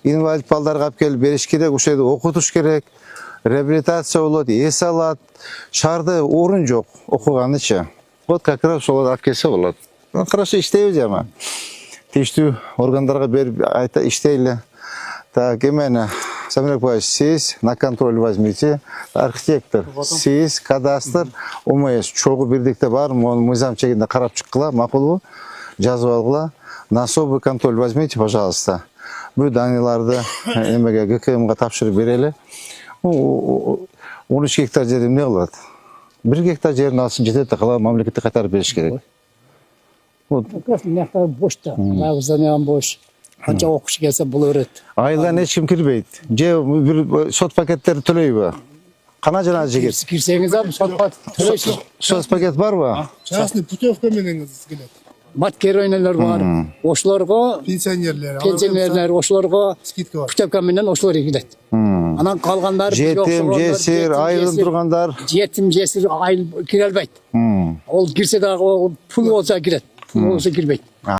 инвалид балдарга алып келип бериш керек, ошол жерде окутуш керек, реабилитация болот, эс алат. Шаарда орун жок окуганычы. Вот как раз ошолорду алып келсе болот. Хорошо иштейбиз эми. Тийиштүү органдарга берип айта иштейли. Так, эмени Самирек Павлович, сиз на контроль возьмите. Архитектор, сиз кадастр, ОМС чогуу бирдикте бар, мыйзам чегинде карап чыккыла, макулбу? Жазып алгыла. На особый контроль возьмите, пожалуйста. Бул даниларды эмеге ГКМга тапшырып берели. 13 гектар жер эмне кылат? 1 гектар жерин алсын жетет да кала мамлекетке кайтарып бериш керек. Вот. Мынакта бош да. Мына бош. Канча окуш келсе бул өрөт. Айылдан эч ким кирбейт. Же бир сот пакеттерди төлөйбү? Кана жана жигит? Кирсеңиз ал сот төлөйсүз. Сот пакет барбы? Частный путевка менен келет. Маткеройлар бар. Ошолорго Пенсионерлер, ошолорго скидка бар. путевка менен ошолор кирет. Анан калгандары Жетим, жесир, айылын тургандар. Жетим, жесир айыл кире албайт. Ол кирсе дагы пул болсо кирет. Пул болсо кирбейт.